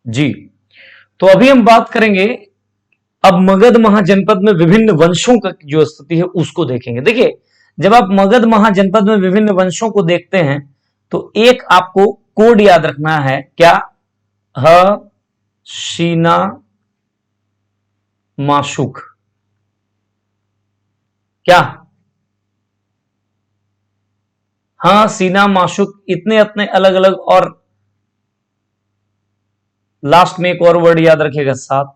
जी। तो अभी हम बात करेंगे, अब मगध महाजनपद में विभिन्न वंशों का जो स्थिति है उसको देखेंगे। देखिए, जब आप मगध महाजनपद में विभिन्न वंशों को देखते हैं तो एक आपको कोड याद रखना है, क्या? ह शीना माशुक। क्या? हाँ, सीना माशुक, इतने इतने अलग अलग, और लास्ट में एक और वर्ड याद रखिएगा, सात।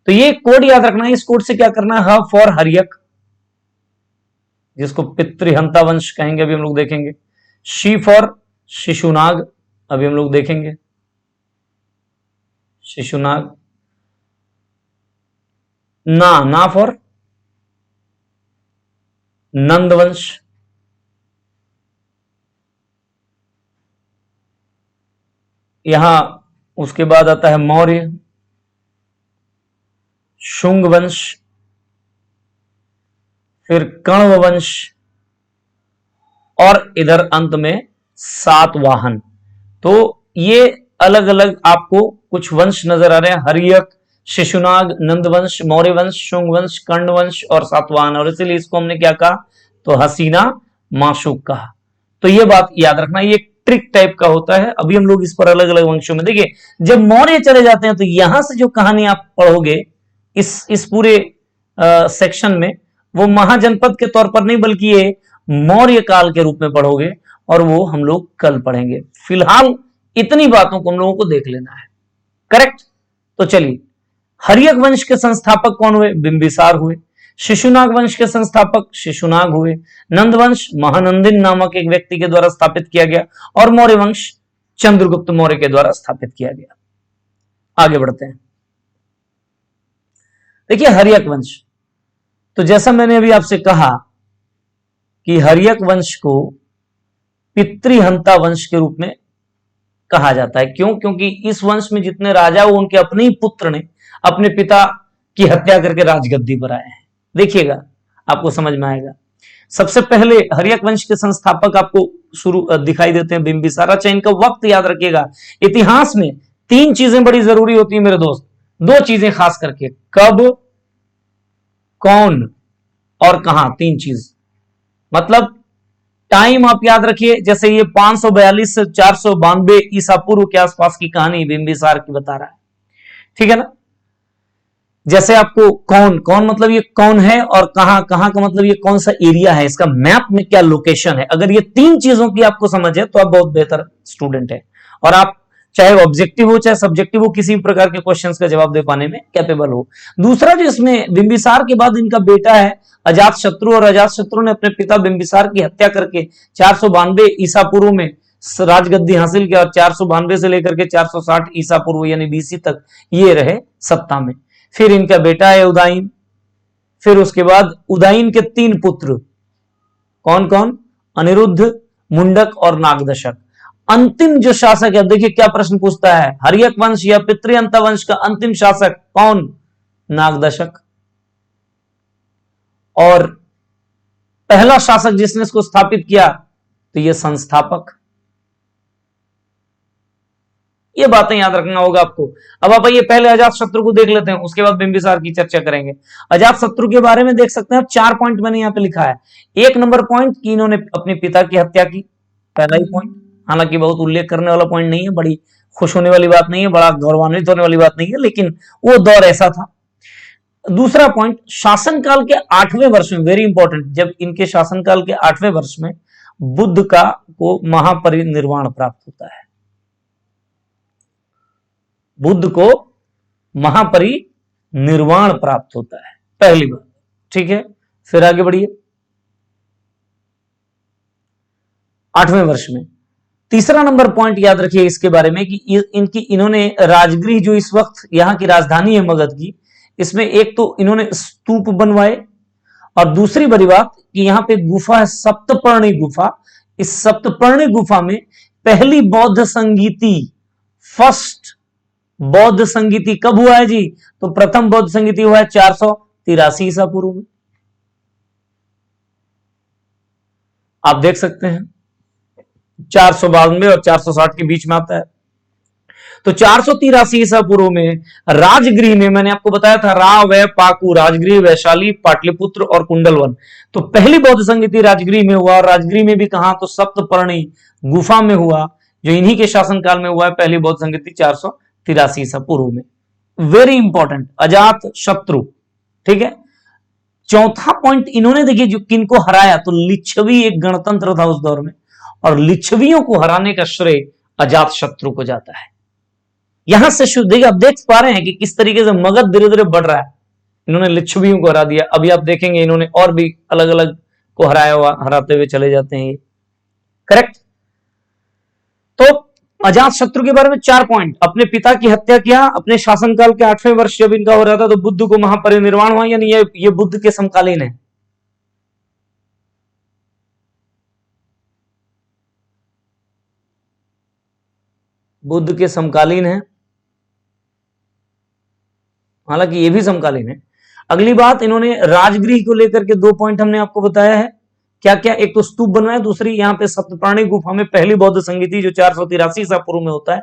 तो ये कोड याद रखना है। इस कोड से क्या करना है? ह फॉर हरियक, जिसको पितृहंता वंश कहेंगे, अभी हम लोग देखेंगे। शी फॉर शिशुनाग, अभी हम लोग देखेंगे शिशुनाग। ना फॉर नंदवंश। यहां उसके बाद आता है मौर्य, शुंग वंश, फिर कण्व वंश, और इधर अंत में सातवाहन। तो ये अलग अलग आपको कुछ वंश नजर आ रहे हैं, हरियक, शिशुनाग, नंदवंश, मौर्य वंश, शुंग वंश, कर्ण वंश और सातवाहन, और इसीलिए इसको हमने क्या कहा? तो हसीना माशुक कहा। तो ये बात याद रखना, ये ट्रिक टाइप का होता है। अभी हम लोग इस पर अलग अलग वंशों में देखिए, जब मौर्य चले जाते हैं तो यहां से जो कहानी आप पढ़ोगे इस पूरे सेक्शन में, वो महाजनपद के तौर पर नहीं बल्कि ये मौर्य काल के रूप में पढ़ोगे, और वो हम लोग कल पढ़ेंगे। फिलहाल इतनी बातों को हम लोगों को देख लेना है। करेक्ट? तो चलिए, हरियक वंश के संस्थापक कौन हुए? बिंबिसार हुए। शिशुनाग वंश के संस्थापक शिशुनाग हुए। नंदवंश महानंदिन नामक एक व्यक्ति के द्वारा स्थापित किया गया, और मौर्य वंश चंद्रगुप्त मौर्य के द्वारा स्थापित किया गया। आगे बढ़ते हैं। देखिए, हरियक वंश, तो जैसा मैंने अभी आपसे कहा कि हरियक वंश को पितृहंता वंश के रूप में कहा जाता है। क्यों? क्योंकि इस वंश में जितने राजा वो उनके अपने ही पुत्र ने अपने पिता की हत्या करके राजगद्दी पर आए हैं। देखिएगा, आपको समझ में आएगा। सबसे पहले हरियक वंश के संस्थापक आपको शुरू दिखाई देते हैं बिंबिसार। अच्छा, इनका वक्त याद रखिएगा। इतिहास में तीन चीजें बड़ी जरूरी होती है मेरे दोस्त, दो चीजें खास करके, कब, कौन और कहां। तीन चीज, मतलब टाइम आप याद रखिए। जैसे ये 542 से 492 ईसा पूर्व के आसपास की कहानी बिंबिसार की बता रहा है, ठीक है ना। जैसे आपको कौन, कौन मतलब ये कौन है, और कहां, कहां का मतलब ये कौन सा एरिया है, इसका मैप में क्या लोकेशन है। अगर ये तीन चीजों की आपको समझ है तो आप बहुत बेहतर स्टूडेंट है, और आप चाहे ऑब्जेक्टिव हो चाहे सब्जेक्टिव हो, किसी भी प्रकार के क्वेश्चंस का जवाब दे पाने में कैपेबल हो। दूसरा, जो इसमें बिंबिसार के बाद इनका बेटा है अजात शत्रु, और अजात शत्रु ने अपने पिता बिंबिसार की हत्या करके 492 ईसा पूर्व में राजगद्दी हासिल किया, और 492 से लेकर के 460 ईसा पूर्व यानी बीसी तक ये रहे सत्ता में। फिर इनका बेटा है उदयन, फिर उसके बाद उदयन के तीन पुत्र, कौन कौन? अनिरुद्ध, मुंडक और नागदशक। अंतिम जो शासक है, देखिए क्या प्रश्न पूछता है, हरियक वंश या पितृहंता वंश का अंतिम शासक कौन? नागदशक। और पहला शासक जिसने इसको स्थापित किया तो ये संस्थापक। ये बातें याद रखना होगा आपको। अब आप आइए पहले अजात शत्रु को देख लेते हैं, उसके बाद बिंबिसार की चर्चा करेंगे। अजात शत्रु के बारे में देख सकते हैं आप, 4 पॉइंट मैंने यहां पे लिखा है। 1 नंबर पॉइंट कि इन्होंने अपने पिता की हत्या की, पहला ही पॉइंट। हालांकि बहुत उल्लेख करने वाला पॉइंट नहीं है, बड़ी खुश होने वाली बात नहीं है, बड़ा गौरवान्वित होने वाली बात नहीं है, लेकिन वो दौर ऐसा था। दूसरा पॉइंट, शासनकाल के 8वें वर्ष में, वेरी इंपॉर्टेंट, जब इनके शासनकाल के 8वें वर्ष में बुद्ध का को महापरिनिर्वाण प्राप्त होता है। बुद्ध को महापरिनिर्वाण प्राप्त होता है, पहली बात, ठीक है। फिर आगे बढ़िए, 8वें वर्ष में। तीसरा नंबर पॉइंट याद रखिए इसके बारे में कि इन्होंने राजगृह, जो इस वक्त यहां की राजधानी है मगध की, इसमें एक तो इन्होंने स्तूप बनवाए, और दूसरी बड़ी बात कि यहां पे गुफा है, सप्तपर्णी गुफा। इस सप्तपर्णी गुफा में पहली बौद्ध संगीति, फर्स्ट बौद्ध संगीति कब हुआ है जी? तो प्रथम बौद्ध संगीति हुआ है 483 ईसा पूर्व में। आप देख सकते हैं 492 और 460 के बीच में आता है। तो 483 ईसा पूर्व में राजगृह में, मैंने आपको बताया था रा वै पाकू, राजगृह, वैशाली, पाटलिपुत्र और कुंडलवन। तो पहली बौद्ध संगीति राजगृह में हुआ, और राजगृह में भी कहा तो सप्तपर्णी गुफा में हुआ, जो इन्हीं के शासनकाल में हुआ है पहली बौद्ध संगीति 483 ईसा पूर्व में। वेरी इंपॉर्टेंट, अजात शत्रु। ठीक है, चौथा पॉइंट इन्होंने देखिए जो किनको हराया, तो लिच्छवी एक गणतंत्र था उस दौर में, और लिच्छवियों को हराने का श्रेय अजात शत्रु को जाता है। यहां से शुरू देखिए, आप देख पा रहे हैं कि किस तरीके से मगध धीरे धीरे बढ़ रहा है। इन्होंने लिच्छवियों को हरा दिया, अभी आप देखेंगे इन्होंने और भी अलग अलग को हराया हुआ, हराते हुए चले जाते हैं ये। करेक्ट। तो अजात शत्रु के बारे में 4 पॉइंट, अपने पिता की हत्या किया अपने शासनकाल के 8वें वर्ष जब इनका हो रहा था, तो बुद्ध को महापरिनिर्वाण हुआ, यानी ये बुद्ध के समकालीन है। बुद्ध के समकालीन है, हालांकि ये भी समकालीन है। अगली बात, इन्होंने राजगृह को लेकर के 2 पॉइंट हमने आपको बताया है। क्या क्या, एक तो स्तूप बनवाया, दूसरी यहाँ पे सप्तपर्णी गुफा में पहली बौद्ध संगीति जो 483 ईसा पूर्व में होता है,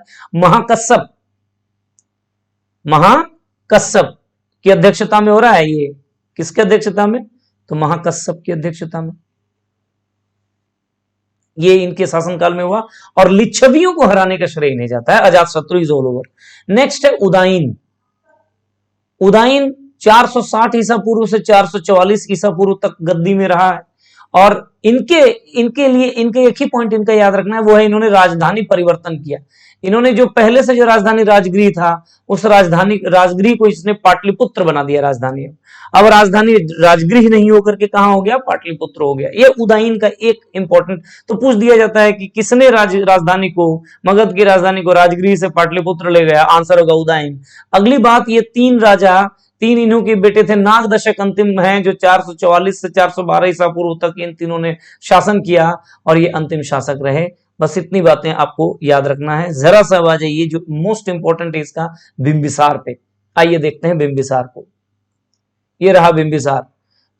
महाकश्यप की अध्यक्षता में हो रहा है। ये किसकी अध्यक्षता में, तो महाकश्यप की अध्यक्षता में, ये इनके शासनकाल में हुआ, और लिच्छवियों को हराने का श्रेय नहीं जाता है, अजात शत्रु इज ऑल ओवर। नेक्स्ट है उदाइन। उदाइन 460 ईसा पूर्व से 444 ईसा पूर्व तक गद्दी में रहा है, और इनके लिए इनके एक ही पॉइंट इनका याद रखना है, वो है इन्होंने राजधानी परिवर्तन किया। इन्होंने जो पहले से जो राजधानी राजगृह था, उस राजगृह को इसने पाटलिपुत्र बना दिया राजधानी। अब राजधानी राजगृह नहीं होकर के कहां हो गया, पाटलिपुत्र हो गया। ये उदाइन का एक इंपॉर्टेंट, तो पूछ दिया जाता है कि किसने राजधानी को, मगध की राजधानी को राजगृह से पाटलिपुत्र ले गया, आंसर होगा उदाइन। अगली बात, ये 3 राजा, 3 इन्हों के बेटे थे, नाग दशक अंतिम हैं जो 444 से 412 ईसा पूर्व तक इन तीनों ने शासन किया, और ये अंतिम शासक रहे। बस इतनी बातें आपको याद रखना है। जरा सा आ जाइए जो मोस्ट इंपॉर्टेंट है इसका, बिंबिसार पे। आइए देखते हैं बिंबिसार को। ये रहा बिंबिसार।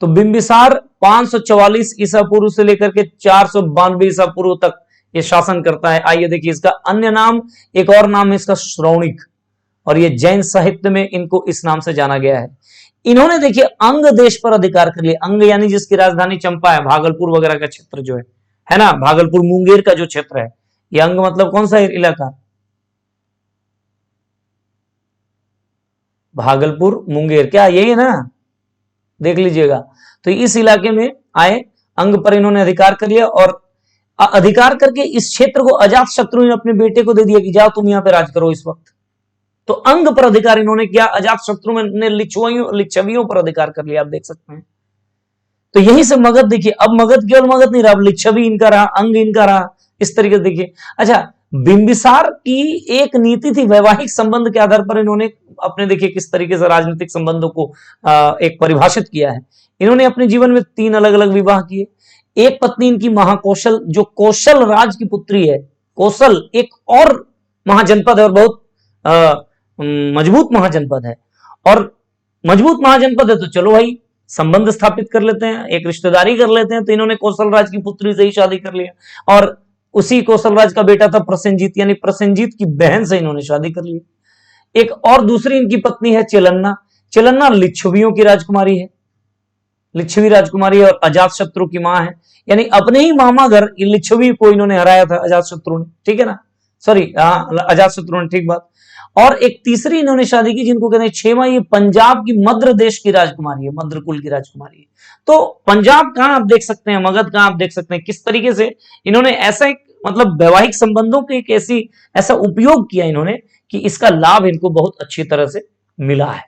तो बिंबिसार 544 ईसा पूर्व से लेकर के 492 ईसा पूर्व तक ये शासन करता है। आइए देखिए, इसका अन्य नाम, एक और नाम है इसका श्रौणिक, और ये जैन साहित्य में इनको इस नाम से जाना गया है। इन्होंने देखिए अंग देश पर अधिकार कर लिया। अंग यानी जिसकी राजधानी चंपा है, भागलपुर वगैरह का क्षेत्र जो है ना, भागलपुर मुंगेर का जो क्षेत्र है, ये अंग मतलब कौन सा इलाका, भागलपुर मुंगेर, क्या यही है ना, देख लीजिएगा। तो इस इलाके में आए, अंग पर इन्होंने अधिकार कर लिया, और अधिकार करके इस क्षेत्र को अजात शत्रु ने अपने बेटे को दे दिया कि जाओ तुम यहां पे राज करो इस वक्त। तो अंग पर अधिकार इन्होंने किया, अजात शत्रु ने लिच्छवियों पर अधिकार कर लिया, आप देख सकते हैं। तो यहीं से मगध देखिए, अब मगध केवल मगध नहीं रहा, अब लिच्छवी इनका रहा, अंग इनका रहा, इस तरीके से देखिए। अच्छा, बिंबिसार की एक नीति थी, वैवाहिक संबंध के आधार पर इन्होंने अपने, देखिए किस तरीके से राजनीतिक संबंधों को एक परिभाषित किया है। इन्होंने अपने जीवन में 3 अलग अलग विवाह किए। एक पत्नी इनकी महाकौशल, जो कौशल राज की पुत्री है। कौशल एक और महाजनपद है, और बहुत मजबूत महाजनपद है, और मजबूत महाजनपद है तो चलो भाई संबंध स्थापित कर लेते हैं, एक रिश्तेदारी कर लेते हैं। तो इन्होंने कौशल राज की पुत्री से ही शादी कर लिया, और उसी कौशल राज का बेटा था प्रसेनजीत, यानी प्रसेनजीत की बहन से इन्होंने शादी कर ली। एक और दूसरी इनकी पत्नी है चेलन्ना। चेलन्ना लिच्छवियों की राजकुमारी है, लिच्छवी राजकुमारी है, और अजात शत्रु की मां है, यानी अपने ही मामा घर लिच्छवी को इन्होंने हराया था अजात शत्रु ने, ठीक है ना, सॉरी अजात शत्रु ने, ठीक बात। और एक तीसरी इन्होंने शादी की जिनको कहते हैं छेमा, ये पंजाब की मद्र देश की राजकुमारी है, मद्र कुल की राजकुमारी है। तो पंजाब कहां आप देख सकते हैं, मगध कहां आप देख सकते हैं, किस तरीके से इन्होंने ऐसा एक मतलब वैवाहिक संबंधों के एक ऐसा उपयोग किया इन्होंने कि इसका लाभ इनको बहुत अच्छी तरह से मिला है।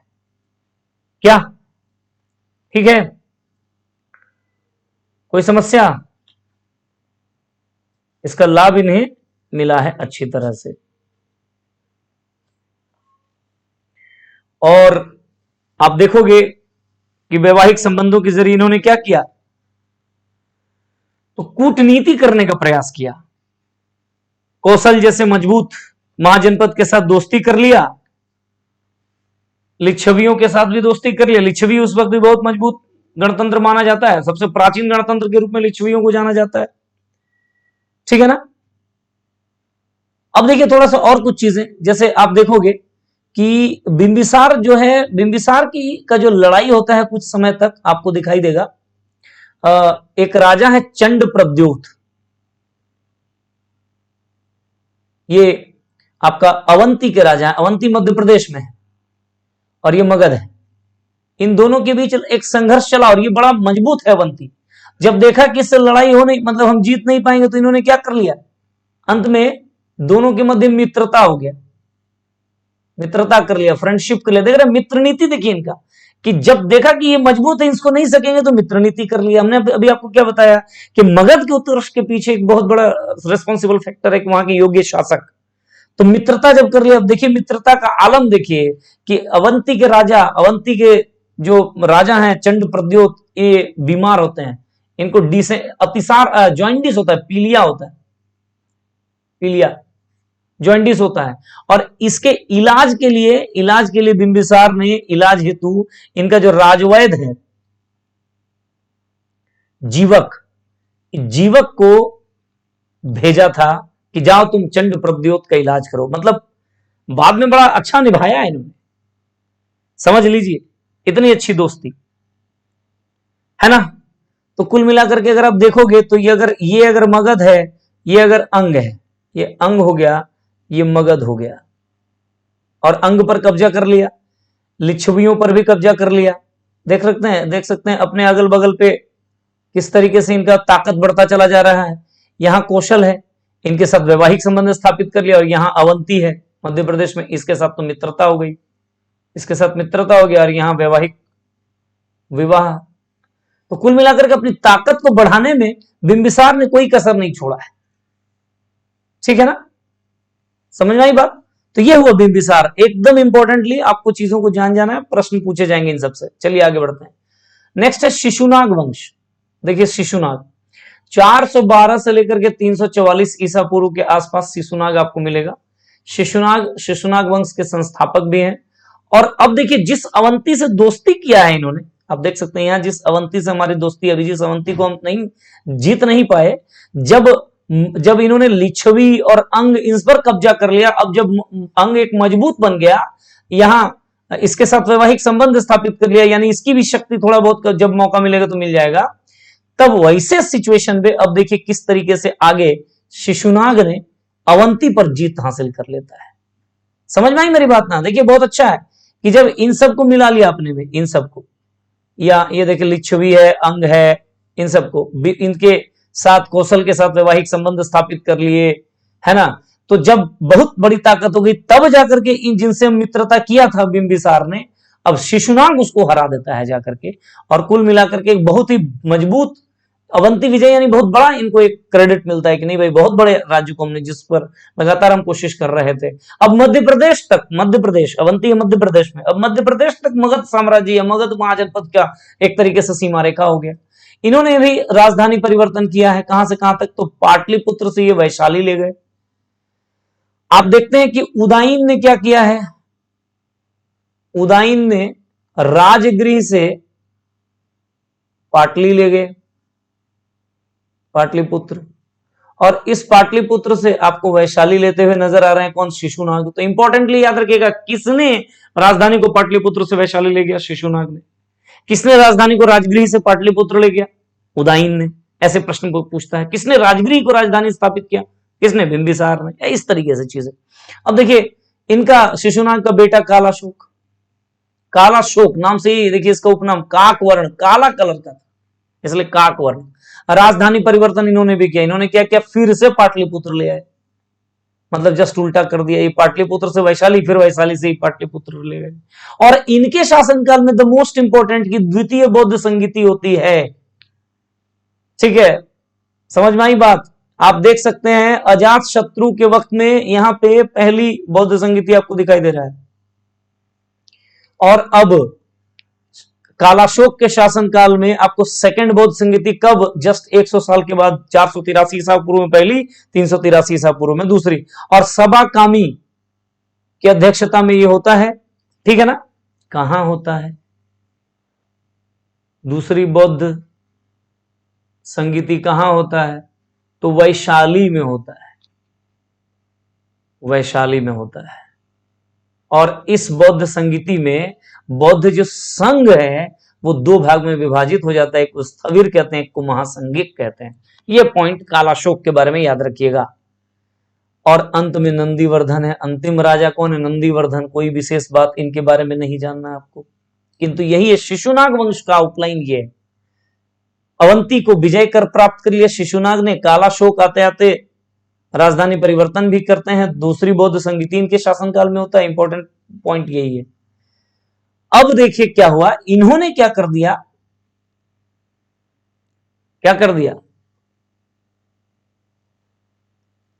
क्या ठीक है, कोई समस्या, इसका लाभ इन्हें मिला है अच्छी तरह से। और आप देखोगे कि वैवाहिक संबंधों के जरिए इन्होंने क्या किया, तो कूटनीति करने का प्रयास किया। कौशल जैसे मजबूत महाजनपद के साथ दोस्ती कर लिया, लिच्छवियों के साथ भी दोस्ती कर लिया। लिच्छवी उस वक्त भी बहुत मजबूत गणतंत्र माना जाता है, सबसे प्राचीन गणतंत्र के रूप में लिच्छवियों को जाना जाता है, ठीक है ना। अब देखिए थोड़ा सा और कुछ चीजें, जैसे आप देखोगे कि बिंबिसार जो है, बिंबिसार की का जो लड़ाई होता है कुछ समय तक आपको दिखाई देगा। एक राजा है चंड प्रद्योत, ये आपका अवंती के राजा है, अवंती मध्य प्रदेश में है और ये मगध है। इन दोनों के बीच एक संघर्ष चला और ये बड़ा मजबूत है अवंती। जब देखा कि इससे लड़ाई हो नहीं, मतलब हम जीत नहीं पाएंगे, तो इन्होंने क्या कर लिया, अंत में दोनों के मध्य मित्रता हो गया, मित्रता कर लिया, फ्रेंडशिप कर लिया। देख रहे मित्र नीति, देखिए इनका, कि जब देखा कि ये मजबूत है, इसको नहीं सकेंगे, तो मित्र नीति कर लिया। हमने अभी आपको क्या बताया कि मगध के उत्कर्ष के पीछे एक बहुत बड़ा रिस्पॉन्सिबल फैक्टर है कि वहां के योग्य शासक। तो मित्रता जब कर लिया, अब देखिए मित्रता का आलम देखिए कि अवंती के राजा, अवंती के जो राजा हैं चंड प्रद्योत, ये बीमार होते हैं, इनको अतिसार जॉइंडिस होता है, पीलिया होता है, पीलिया जॉइंडिस होता है। और इसके इलाज के लिए बिंबिसार ने इलाज हेतु इनका जो राजवैद्य है जीवक, जीवक को भेजा था कि जाओ तुम चंड प्रद्योत का इलाज करो। मतलब बाद में बड़ा अच्छा निभाया है इन्होंने, समझ लीजिए, इतनी अच्छी दोस्ती है ना। तो कुल मिलाकर के अगर आप देखोगे तो ये अगर मगध है, ये अगर अंग है, ये अंग हो गया, ये मगध हो गया, और अंग पर कब्जा कर लिया, लिच्छवियों पर भी कब्जा कर लिया। देख सकते हैं अपने अगल बगल पे किस तरीके से इनका ताकत बढ़ता चला जा रहा है। यहां कौशल है, इनके साथ वैवाहिक संबंध स्थापित कर लिया, और यहां अवंती है मध्य प्रदेश में, इसके साथ तो मित्रता हो गई, इसके साथ मित्रता हो गया, और यहां वैवाहिक विवाह। तो कुल मिलाकर के अपनी ताकत को बढ़ाने में बिंबिसार ने कोई कसर नहीं छोड़ा है। ठीक है ना, समझ में आई बात। तो ये हुआ बिंबिसार। एकदम इंपॉर्टेंटली आपको चीजों को जाना है, प्रश्न पूछे जाएंगे इन सबसे। चलिए आगे बढ़ते हैं। नेक्स्ट है शिशुनाग वंश। देखिए शिशुनाग 412 से लेकर के 344 ईसा पूर्व के आसपास शिशुनाग आपको मिलेगा। शिशुनाग वंश के संस्थापक भी हैं। और अब देखिए जिस अवंती से दोस्ती किया है इन्होंने, आप देख सकते हैं यहां जिस अवंती से हमारी दोस्ती, अभी जिस अवंती को हम जीत नहीं पाए, जब इन्होंने लिच्छवी और अंग इस पर कब्जा कर लिया, अब जब अंग एक मजबूत बन गया, यहां इसके साथ वैवाहिक संबंध स्थापित कर लिया, यानी इसकी भी शक्ति थोड़ा बहुत जब मौका मिलेगा तो मिल जाएगा, तब वैसे सिचुएशन पे अब देखिए किस तरीके से आगे शिशुनाग ने अवंती पर जीत हासिल कर लेता है। समझ में आई मेरी बात ना। देखिए बहुत अच्छा है कि जब इन सबको मिला लिया अपने में, इन सबको, या ये देखिए लिच्छवी है, अंग है, इन सबको, इनके साथ कौशल के साथ वैवाहिक संबंध स्थापित कर लिए, है ना। तो जब बहुत बड़ी ताकत हो गई, तब जाकर के इन जिनसे मित्रता किया था बिंबिसार ने, अब शिशुनाग उसको हरा देता है जाकर के, और कुल मिलाकर के एक बहुत ही मजबूत अवंती विजय, यानी बहुत बड़ा इनको एक क्रेडिट मिलता है कि नहीं भाई, बहुत बड़े राज्य को हमने, जिस पर लगातार हम कोशिश कर रहे थे। अब मध्य प्रदेश तक, मध्य प्रदेश, अवंती है मध्य प्रदेश में, अब मध्य प्रदेश तक मगध साम्राज्य या मगध महाजनपद का एक तरीके से सीमा रेखा हो गया। इन्होंने भी राजधानी परिवर्तन किया है, कहां से कहां तक, तो पाटलिपुत्र से ये वैशाली ले गए। आप देखते हैं कि उदाइन ने क्या किया है, उदाइन ने राजगृह से पाटली ले गए, पाटलिपुत्र, और इस पाटलिपुत्र से आपको वैशाली लेते हुए नजर आ रहे हैं कौन, शिशुनाग। तो इंपॉर्टेंटली याद रखिएगा, किसने राजधानी को पाटलिपुत्र से वैशाली ले गया, शिशुनाग ने। किसने राजधानी को राजगृह से पाटलिपुत्र ले गया, उदाइन ने। ऐसे प्रश्न पूछता है, किसने राजगृह को राजधानी स्थापित किया, किसने, बिंबिसार ने। इस तरीके से चीजें। अब देखिए इनका शिशुनाग का बेटा कालाशोक, कालाशोक नाम से ही देखिए इसका उपनाम, काकवर्ण, काला कलर का, इसलिए काकवर्ण। राजधानी परिवर्तन इन्होंने भी किया। इन्होंने क्या किया, फिर से पाटलिपुत्र ले आए, मतलब जस्ट उल्टा कर दिया, ये पाटलिपुत्र से वैशाली, फिर वैशाली से ही पाटलिपुत्र ले गए। और इनके शासनकाल में द मोस्ट इंपॉर्टेंट की द्वितीय बौद्ध संगीति होती है। ठीक है, समझ में आई बात। आप देख सकते हैं अजात शत्रु के वक्त में यहां पे पहली बौद्ध संगीति आपको दिखाई दे रहा है, और अब कालाशोक के शासनकाल में आपको सेकंड बौद्ध संगीति कब, जस्ट 100 साल के बाद, 483 ईसा पूर्व में पहली, 383 ईसा पूर्व में दूसरी, और सबा कामी की अध्यक्षता में ये होता है। ठीक है ना, कहां होता है दूसरी बौद्ध संगीति, कहां होता है, तो वैशाली में होता है। वैशाली में होता है। और इस बौद्ध संगीति में बौद्ध जो संघ है वो दो भाग में विभाजित हो जाता है, एक को स्थविर कहते हैं, एक को महासंघिक कहते हैं। ये पॉइंट कालाशोक के बारे में याद रखिएगा। और अंत में नंदीवर्धन है। अंतिम राजा कौन है? नंदीवर्धन। कोई विशेष बात इनके बारे में नहीं जानना है आपको, किंतु यही है शिशुनाग वंश का आउटलाइन। ये अवंती को विजय कर प्राप्त कर लिया शिशुनाग ने। कालाशोक आते आते राजधानी परिवर्तन भी करते हैं। दूसरी बौद्ध संगीति इनके शासनकाल में होता है। इंपॉर्टेंट पॉइंट यही है। अब देखिए क्या हुआ, इन्होंने क्या कर दिया, क्या कर दिया,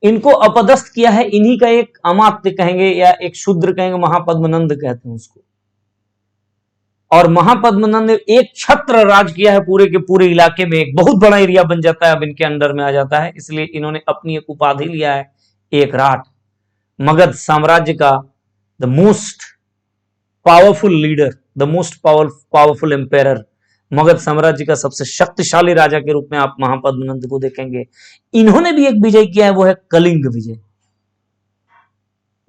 इनको अपदस्थ किया है। इन्हीं का एक अमात्य कहेंगे या एक शूद्र कहेंगे, महापद्मनंद कहते हैं उसको। और महापद्मनंद ने एक छत्र राज किया है पूरे के पूरे इलाके में। एक बहुत बड़ा एरिया बन जाता है, अब इनके अंडर में आ जाता है। इसलिए इन्होंने अपनी एक उपाधि लिया है, एक राट। मगध साम्राज्य का the most powerful leader, the most powerful empire, Magadh साम्राज्य का सबसे शक्तिशाली राजा के रूप में आप महापद्मनंद को देखेंगे। इन्होंने भी एक विजय किया है, वो है कलिंग विजय,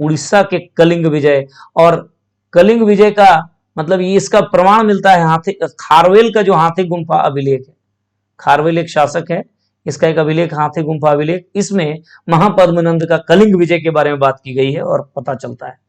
उड़ीसा के कलिंग विजय। और कलिंग विजय का मतलब ये इसका प्रमाण मिलता है हाथी खारवेल का, जो हाथी गुंफा अभिलेख है। खारवेल एक शासक है, इसका एक अभिलेख हाथी गुंफा अभिलेख, इसमें महापद्मनंद का कलिंग विजय के बारे में बात की गई है और पता चलता है।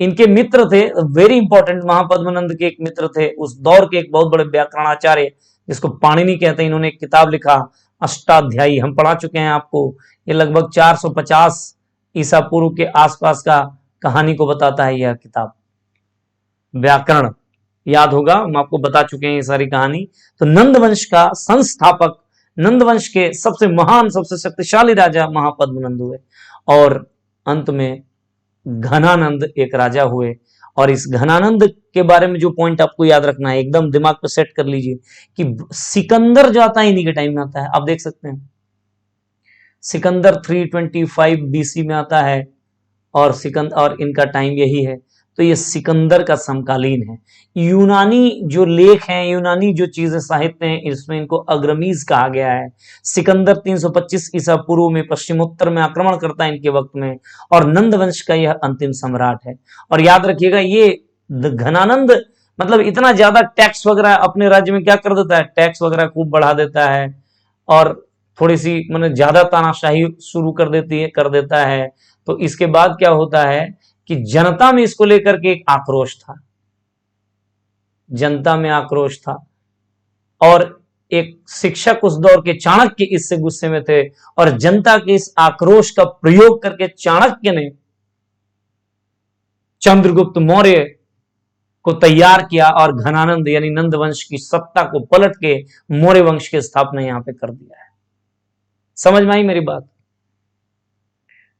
इनके मित्र थे, वेरी इंपॉर्टेंट, महापद्मनंद के एक मित्र थे उस दौर के, एक बहुत बड़े व्याकरणाचार्य जिसको पाणिनि कहते हैं। इन्होंने एक किताब लिखा अष्टाध्यायी, हम पढ़ा चुके हैं आपको। ये लगभग 450 ईसा पूर्व के आसपास का कहानी को बताता है यह किताब। व्याकरण याद होगा, हम आपको बता चुके हैं ये सारी कहानी। तो नंद वंश का संस्थापक, नंद वंश के सबसे महान सबसे शक्तिशाली राजा महापद्मनंद हुए। और अंत में घनानंद एक राजा हुए। और इस घनानंद के बारे में जो पॉइंट आपको याद रखना है, एकदम दिमाग पे सेट कर लीजिए कि सिकंदर जो आता है इन्हीं के टाइम में आता है। आप देख सकते हैं सिकंदर 325 बीसी में आता है और सिकंदर और इनका टाइम यही है। तो ये सिकंदर का समकालीन है। यूनानी जो लेख हैं, यूनानी जो चीजें साहित्य हैं, इसमें इनको अग्रमीज कहा गया है। सिकंदर 325 ईसा पूर्व में पश्चिमोत्तर में आक्रमण करता है इनके वक्त में, और नंद वंश का यह अंतिम सम्राट है। और याद रखिएगा ये घनानंद मतलब इतना ज्यादा टैक्स वगैरह अपने राज्य में क्या कर देता है, टैक्स वगैरह खूब बढ़ा देता है और थोड़ी सी मतलब ज्यादा तानाशाही शुरू कर देता है। तो इसके बाद क्या होता है कि जनता में इसको लेकर के एक आक्रोश था, जनता में आक्रोश था। और एक शिक्षक उस दौर के चाणक्य इससे गुस्से में थे, और जनता के इस आक्रोश का प्रयोग करके चाणक्य ने चंद्रगुप्त मौर्य को तैयार किया और घनानंद यानी नंद वंश की सत्ता को पलट के मौर्य वंश की स्थापना यहां पे कर दिया है। समझ में आई मेरी बात?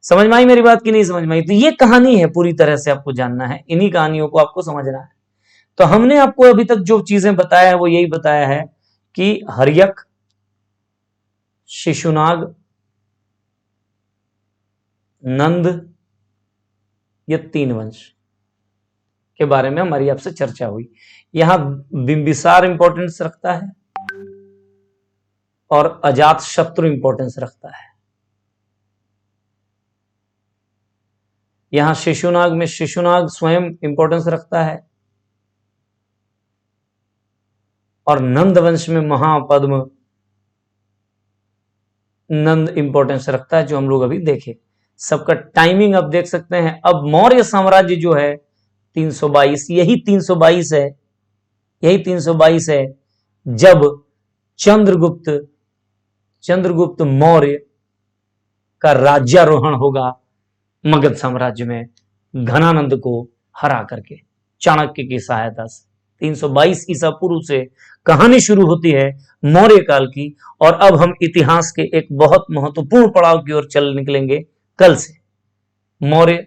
समझ में आई मेरी बात कि नहीं समझ में आई? तो ये कहानी है, पूरी तरह से आपको जानना है, इन्हीं कहानियों को आपको समझना है। तो हमने आपको अभी तक जो चीजें बताया है वो यही बताया है कि हर्यक, शिशुनाग, नंद, ये 3 वंश के बारे में हमारी आपसे चर्चा हुई। यहां बिंबिसार इंपॉर्टेंस रखता है और अजात शत्रु इंपॉर्टेंस रखता है। यहां शिशुनाग में शिशुनाग स्वयं इंपॉर्टेंस रखता है और नंद वंश में महापद्म नंद इंपॉर्टेंस रखता है, जो हम लोग अभी देखे। सबका टाइमिंग आप देख सकते हैं। अब मौर्य साम्राज्य जो है 322, यही 322 है, यही 322 है जब चंद्रगुप्त मौर्य का राज्यारोहण होगा मगध साम्राज्य में, घनानंद को हरा करके चाणक्य की सहायता से। 322 ईसा पूर्व से कहानी शुरू होती है मौर्य काल की। और अब हम इतिहास के एक बहुत महत्वपूर्ण पड़ाव की ओर चल निकलेंगे कल से, मौर्य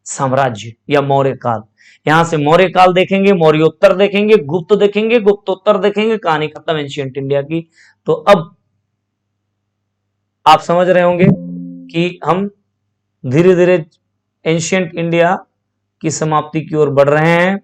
साम्राज्य या मौर्य काल। यहां से मौर्य काल देखेंगे, मौर्योत्तर देखेंगे, गुप्त देखेंगे, गुप्तोत्तर देखेंगे, कहानी खत्म एंशिएंट इंडिया की। तो अब आप समझ रहे होंगे कि हम धीरे धीरे एंशिएंट इंडिया की समाप्ति की ओर बढ़ रहे हैं।